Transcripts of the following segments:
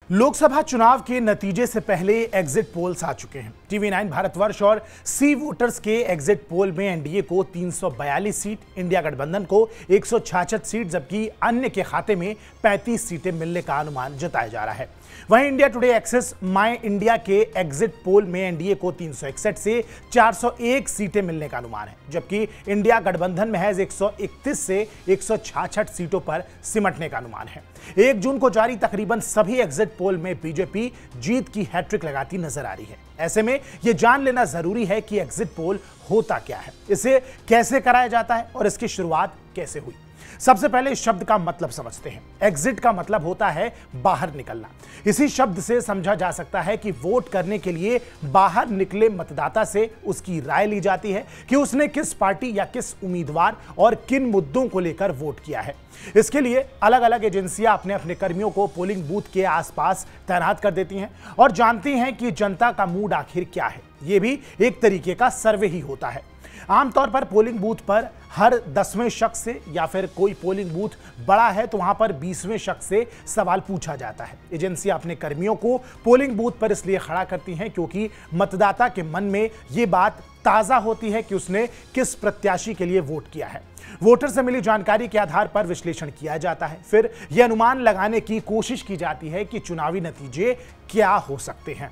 लोकसभा चुनाव के नतीजे से पहले एग्जिट पोल्स आ चुके हैं। TV9 भारतवर्ष और सी वोटर्स के एग्जिट पोल में एनडीए को 342 सीट, इंडिया गठबंधन को 166 सीट, जबकि अन्य के खाते में 35 सीटें मिलने का अनुमान जताया जा रहा है। वहीं इंडिया टुडे एक्सेस माई इंडिया के एग्जिट पोल में एनडीए को 361 से 401 सीटें मिलने का अनुमान है, जबकि इंडिया गठबंधन महज 131 से 166 सीटों पर सिमटने का अनुमान है। 1 जून को जारी तकरीबन सभी एग्जिट पोल में बीजेपी जीत की हैट्रिक लगाती नजर आ रही है। ऐसे में यह जान लेना जरूरी है कि एग्जिट पोल होता क्या है, इसे कैसे कराया जाता है और इसकी शुरुआत कैसे हुई। सबसे पहले इस शब्द का मतलब समझते हैं। एग्जिट का मतलब होता है बाहर निकलना। इसी शब्द से समझा जा सकता है कि वोट करने के लिए बाहर निकले मतदाता से उसकी राय ली जाती है कि उसने किस पार्टी या किस उम्मीदवार और किन मुद्दों को लेकर वोट किया है। इसके लिए अलग अलग एजेंसियां अपने अपने कर्मियों को पोलिंग बूथ के आसपास तैनात कर देती हैं और जानती हैं कि जनता का मूड आखिर क्या है। यह भी एक तरीके का सर्वे ही होता है। आमतौर पर पोलिंग बूथ पर हर 10वें शख्स से, या फिर कोई पोलिंग बूथ बड़ा है तो वहां पर 20वें शख्स से सवाल पूछा जाता है। एजेंसियां अपने कर्मियों को पोलिंग बूथ पर इसलिए खड़ा करती हैं क्योंकि मतदाता के मन में यह बात ताजा होती है कि उसने किस प्रत्याशी के लिए वोट किया है। वोटर से मिली जानकारी के आधार पर विश्लेषण किया जाता है। फिर यह अनुमान लगाने की कोशिश की जाती है कि चुनावी नतीजे क्या हो सकते हैं।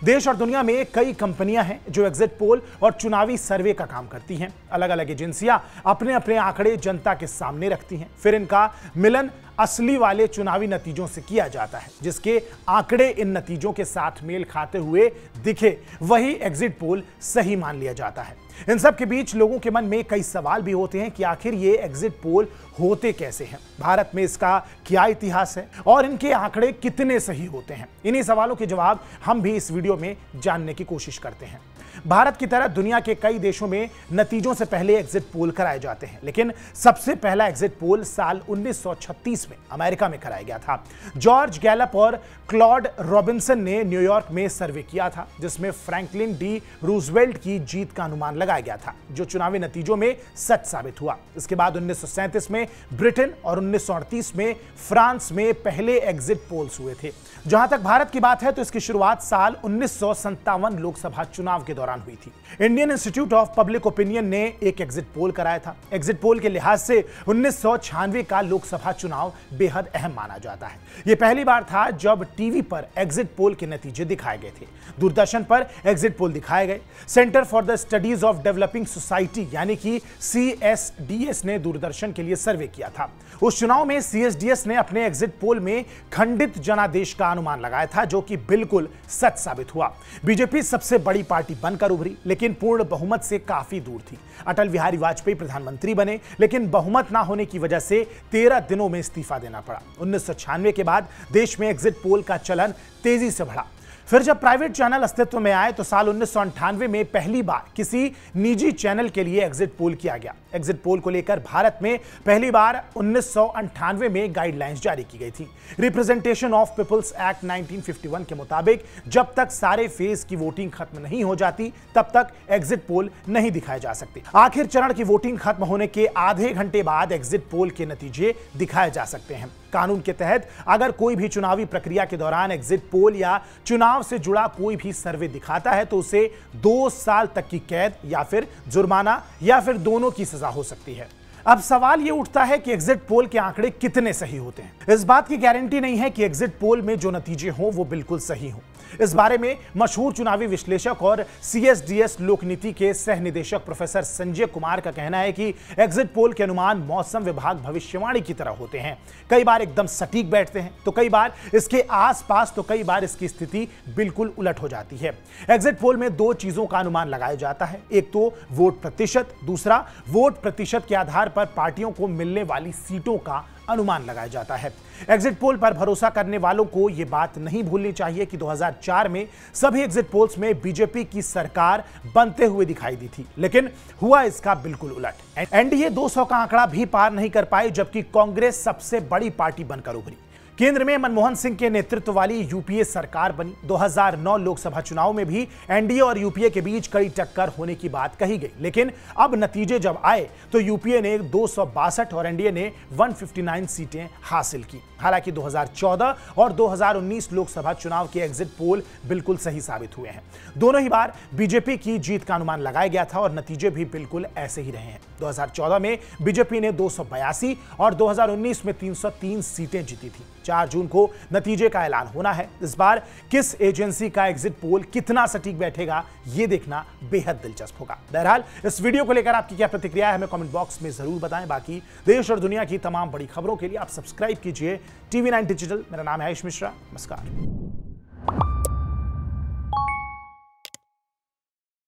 देश और दुनिया में कई कंपनियां हैं जो एग्जिट पोल और चुनावी सर्वे का काम करती हैं। अलग अलग एजेंसियां अपने अपने आंकड़े जनता के सामने रखती हैं। फिर इनका मिलन असली वाले चुनावी नतीजों से किया जाता है। जिसके आंकड़े इन नतीजों के साथ मेल खाते हुए दिखे, वही एग्जिट पोल सही मान लिया जाता है। इन सब के बीच लोगों के मन में कई सवाल भी होते हैं कि आखिर ये एग्जिट पोल होते कैसे हैं, भारत में इसका क्या इतिहास है और इनके आंकड़े कितने सही होते हैं। इन्हीं सवालों के जवाब हम भी इस वीडियो में जानने की कोशिश करते हैं। भारत की तरह दुनिया के कई देशों में नतीजों से पहले एग्जिट पोल कराए जाते हैं, लेकिन सबसे पहला एग्जिट पोल साल 1936 में अमेरिका में कराया गया था। जॉर्ज गैलप और क्लॉड रॉबिन्सन ने न्यूयॉर्क में सर्वे किया था, जिसमें फ्रैंकलिन डी रूजवेल्ट की जीत का अनुमान लगाया गया था, जो चुनावी नतीजों में सच साबित हुआ। इसके बाद 1937 में ब्रिटेन और 1938 में फ्रांस में पहले एग्जिट पोल्स हुए थे। जहां तक भारत की बात है तो इसकी शुरुआत साल 1957 लोकसभा चुनाव के दौरान हुई थी। Indian institute of public opinion ने एक एग्जिट पोल कराया था। एग्जिट पोल के लिहाज से 1996 का लोकसभा चुनाव बेहद अहम माना जाता है। यह पहली बार था जब टीवी पर एग्जिट पोल के नतीजे दिखाए गए थे। दूरदर्शन पर एग्जिट पोल दिखाए गए। Centre for the studies of developing society यानी कि CSDS ने दूरदर्शन के लिए सर्वे किया था। उस चुनाव में CSDS ने अपने एग्जिट पोल में खंडित जनादेश का अनुमान लगाया था, जो कि बिल्कुल सच साबित हुआ। बीजेपी सबसे बड़ी पार्टी बनकर उभरी, लेकिन पूर्ण बहुमत से काफी दूर थी। अटल बिहारी वाजपेयी प्रधानमंत्री बने, लेकिन बहुमत ना होने की वजह से 13 दिनों में इस्तीफा देना पड़ा। 1996 के बाद देश में एग्जिट पोल का चलन तेजी से बढ़ा। फिर जब प्राइवेट चैनल अस्तित्व में आए तो साल 1998 में पहली बार किसी निजी चैनल के लिए एग्जिट पोल किया गया। एग्जिट पोल को लेकर भारत में पहली बार 1998 में गाइडलाइंस जारी की गई थी। रिप्रेजेंटेशन ऑफ पीपल्स एक्ट 1951 के मुताबिक जब तक सारे फेज की वोटिंग खत्म नहीं हो जाती, तब तक एग्जिट पोल नहीं दिखाए जा सकते। आखिर चरण की वोटिंग खत्म होने के आधे घंटे बाद एग्जिट पोल के नतीजे दिखाए जा सकते हैं। कानून के तहत अगर कोई भी चुनावी प्रक्रिया के दौरान एग्जिट पोल या चुनाव से जुड़ा कोई भी सर्वे दिखाता है तो उसे 2 साल तक की कैद या फिर जुर्माना या फिर दोनों की सजा हो सकती है। अब सवाल यह उठता है कि एग्जिट पोल के आंकड़े कितने सही होते हैं। इस बात की गारंटी नहीं है कि एग्जिट पोल में जो नतीजे हों वो बिल्कुल सही हों। इस बारे में मशहूर चुनावी विश्लेषक और CSDS लोकनीति के सह निदेशक प्रोफेसर संजय कुमार का कहना है कि एग्जिट पोल के अनुमान मौसम विभाग भविष्यवाणी की तरह होते हैं। कई बार एकदम सटीक बैठते हैं, तो कई बार इसके आसपास, तो कई बार इसकी स्थिति बिल्कुल उलट हो जाती है। एग्जिट पोल में 2 चीजों का अनुमान लगाया जाता है, एक तो वोट प्रतिशत, दूसरा वोट प्रतिशत के आधार पर पार्टियों को मिलने वाली सीटों का अनुमान लगाया जाता है। एग्जिट पोल पर भरोसा करने वालों को यह बात नहीं भूलनी चाहिए कि 2004 में सभी एग्जिट पोल्स में बीजेपी की सरकार बनते हुए दिखाई दी थी, लेकिन हुआ इसका बिल्कुल उलट। एनडीए 200 का आंकड़ा भी पार नहीं कर पाई, जबकि कांग्रेस सबसे बड़ी पार्टी बनकर उभरी। केंद्र में मनमोहन सिंह के नेतृत्व वाली यूपीए सरकार बनी। 2009 लोकसभा चुनाव में भी एनडीए और यूपीए के बीच कड़ी टक्कर होने की बात कही गई, लेकिन अब नतीजे जब आए तो यूपीए ने 262 और एनडीए ने 159 सीटें हासिल की। हालांकि 2014 और 2019 लोकसभा चुनाव के एग्जिट पोल बिल्कुल सही साबित हुए हैं। दोनों ही बार बीजेपी की जीत का अनुमान लगाया गया था और नतीजे भी बिल्कुल ऐसे ही रहे हैं। 2014 में बीजेपी ने 282 और 2019 में 303 सीटें जीती थी। 4 जून को नतीजे का ऐलान होना है। इस बार किस एजेंसी का एग्जिट पोल कितना सटीक बैठेगा, यह देखना बेहद दिलचस्प होगा। बहरहाल इस वीडियो को लेकर आपकी क्या प्रतिक्रिया है, हमें कमेंट बॉक्स में जरूर बताएं। बाकी देश और दुनिया की तमाम बड़ी खबरों के लिए आप सब्सक्राइब कीजिए TV9 डिजिटल। मेरा नाम है आयुष मिश्रा। नमस्कार।